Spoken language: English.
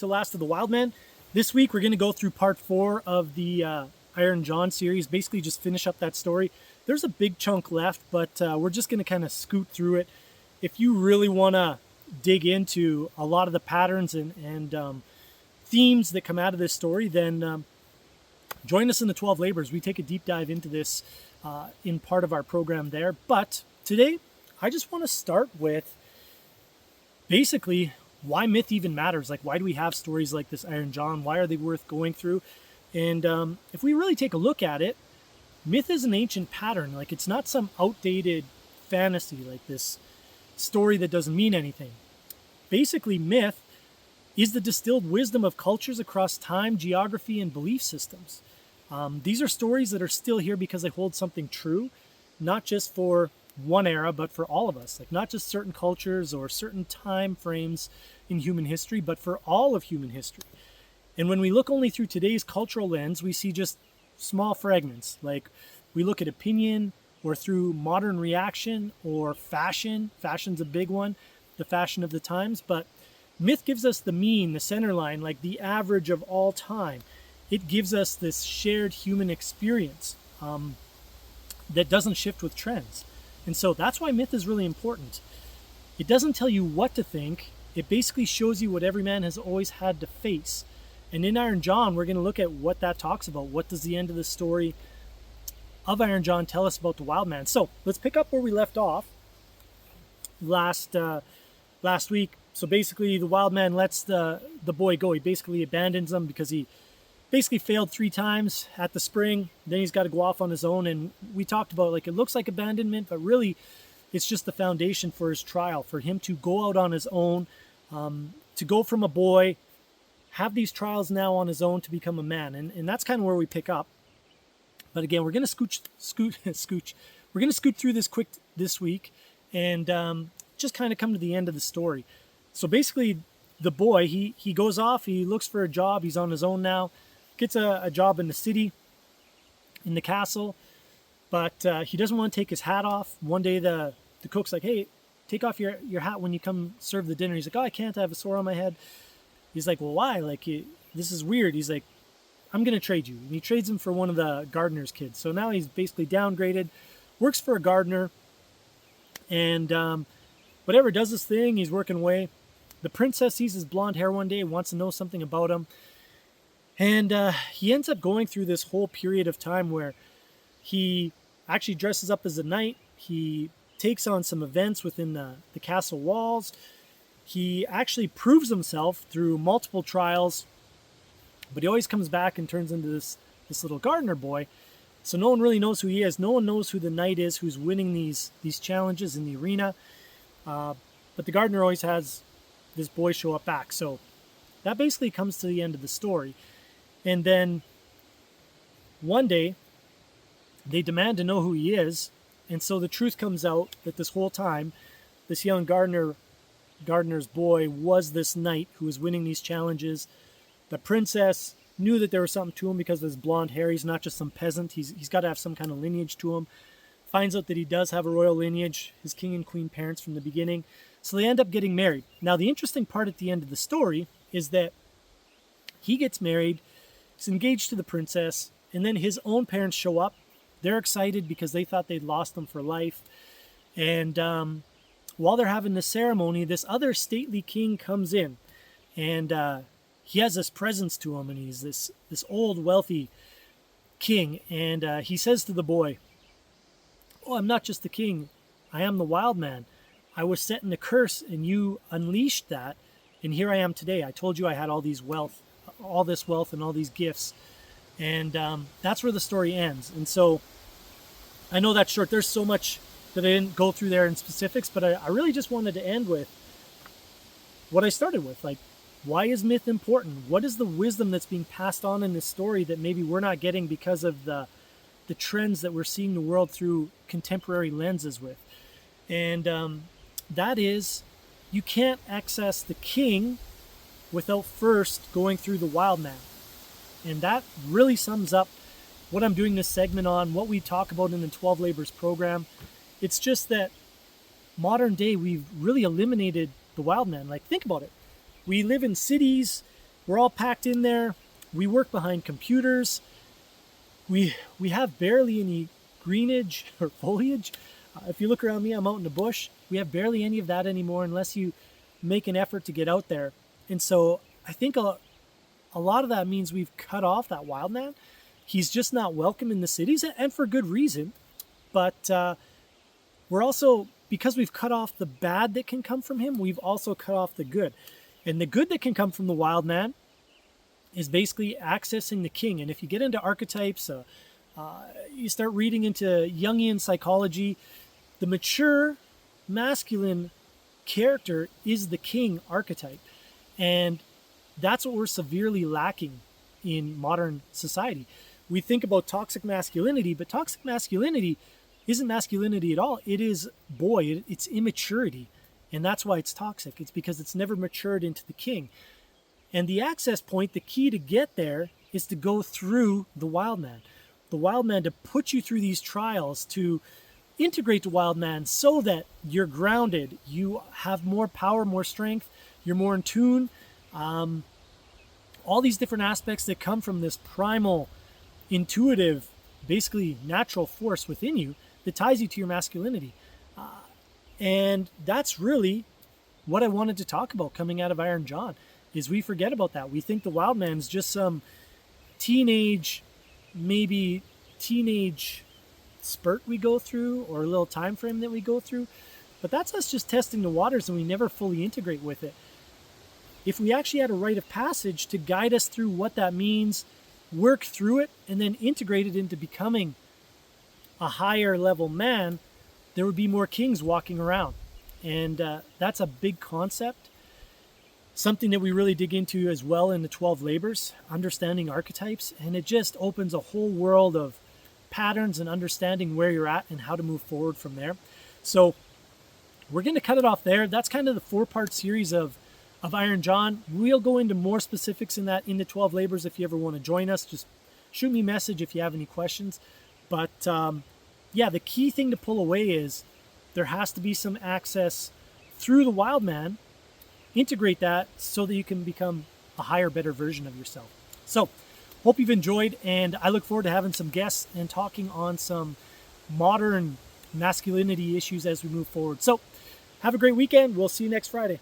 to Last of the Wild Man. This week we're going to go through part 4 of the Iron John series, basically just finish up that story. There's a big chunk left, but we're just going to kind of scoot through it. If you really want to dig into a lot of the patterns and themes that come out of this story, then join us in the 12 Labors. We take a deep dive into this in part of our program there. But today, I just want to start with basically why myth even matters. Like, why do we have stories like this Iron John? Why are they worth going through? And if we really take a look at it, myth is an ancient pattern. Like, it's not some outdated fantasy, like this story that doesn't mean anything. Basically, myth is the distilled wisdom of cultures across time, geography, and belief systems. These are stories that are still here because they hold something true, not just for one era, but for all of us. Like, not just certain cultures or certain time frames in human history, but for all of human history. And when we look only through today's cultural lens, we see just small fragments. Like, we look at opinion or through modern reaction or fashion. Fashion's a big one, the fashion of the times. But myth gives us the mean, the center line, like the average of all time. It gives us this shared human experience that doesn't shift with trends. And so that's why myth is really important. It doesn't tell you what to think. It basically shows you what every man has always had to face. And in Iron John, we're going to look at what that talks about. What does the end of the story of Iron John tell us about the wild man? So let's pick up where we left off last week. So basically, the wild man lets the boy go. He basically abandons him because he basically failed 3 times at the spring. Then he's got to go off on his own. And we talked about, like, it looks like abandonment, but really it's just the foundation for his trial, for him to go out on his own, to go from a boy, have these trials now on his own to become a man. And that's kind of where we pick up. But again, we're going to we're going to scoot through this quick this week and just kind of come to the end of the story. So basically, the boy, he goes off, he looks for a job, he's on his own now, gets a job in the city, in the castle, but he doesn't want to take his hat off. One day the cook's like, hey, take off your hat when you come serve the dinner. He's like, oh, I can't, I have a sore on my head. He's like, well, why? Like, this is weird. He's like, I'm going to trade you. And he trades him for one of the gardener's kids. So now he's basically downgraded, works for a gardener, and whatever, does his thing, he's working away. The princess sees his blonde hair one day, wants to know something about him. And he ends up going through this whole period of time where he actually dresses up as a knight. He takes on some events within the castle walls. He actually proves himself through multiple trials, but he always comes back and turns into this little gardener boy. So no one really knows who he is. No one knows who the knight is who's winning these challenges in the arena. But the gardener always has this boy show up back. So that basically comes to the end of the story. And then one day they demand to know who he is. And so the truth comes out that this whole time, this young gardener's boy was this knight who was winning these challenges. The princess knew that there was something to him because of his blonde hair. He's not just some peasant. He's got to have some kind of lineage to him. Finds out that he does have a royal lineage, his king and queen parents from the beginning. So they end up getting married. Now, the interesting part at the end of the story is that he gets married, he's engaged to the princess, and then his own parents show up. They're excited because they thought they'd lost him for life. And while they're having the ceremony, this other stately king comes in. And he has this presence to him, and he's this old, wealthy king. And he says to the boy, oh, I'm not just the king. I am the wild man. I was set in a curse, and you unleashed that, and here I am today. I told you I had all this wealth and all these gifts. And that's where the story ends. And so I know that's short. There's so much that I didn't go through there in specifics, but I really just wanted to end with what I started with. Like, why is myth important? What is the wisdom that's being passed on in this story that maybe we're not getting because of the trends that we're seeing the world through contemporary lenses with? And that is, you can't access the king without first going through the wild man. And that really sums up what I'm doing this segment on, what we talk about in the 12 Labors program. It's just that modern day, we've really eliminated the wild man. Like, think about it. We live in cities, We're all packed in there. We work behind computers. We have barely any greenage or foliage. If you look around me, I'm out in the bush. We have barely any of that anymore unless you make an effort to get out there. And so I think a lot of that means we've cut off that wild man. He's just not welcome in the cities, and for good reason. But we're also, because we've cut off the bad that can come from him, we've also cut off the good. And the good that can come from the wild man is basically accessing the king. And if you get into archetypes, you start reading into Jungian psychology, the mature masculine character is the king archetype. And that's what we're severely lacking in modern society. We think about toxic masculinity, but toxic masculinity isn't masculinity at all. It is it's immaturity. And that's why it's toxic. It's because it's never matured into the king. And the access point, the key to get there, is to go through the wild man. The wild man to put you through these trials, to integrate the wild man so that you're grounded, you have more power, more strength, you're more in tune. All these different aspects that come from this primal, intuitive, basically natural force within you that ties you to your masculinity. And that's really what I wanted to talk about coming out of Iron John, is we forget about that. We think the wild man's just some teenage spurt we go through, or a little time frame that we go through. But that's us just testing the waters, and we never fully integrate with it. If we actually had a rite of passage to guide us through what that means, work through it, and then integrate it into becoming a higher level man, there would be more kings walking around. And that's a big concept. Something that we really dig into as well in the 12 labors, understanding archetypes. And it just opens a whole world of patterns and understanding where you're at and how to move forward from there. So we're going to cut it off there. That's kind of the 4-part series of Iron John. We'll go into more specifics in that in the 12 labors. If you ever want to join us, just shoot me a message if you have any questions. But yeah, the key thing to pull away is there has to be some access through the wild man. Integrate that so that you can become a higher, better version of yourself. So hope you've enjoyed, and I look forward to having some guests and talking on some modern masculinity issues as we move forward. So have a great weekend. We'll see you next Friday.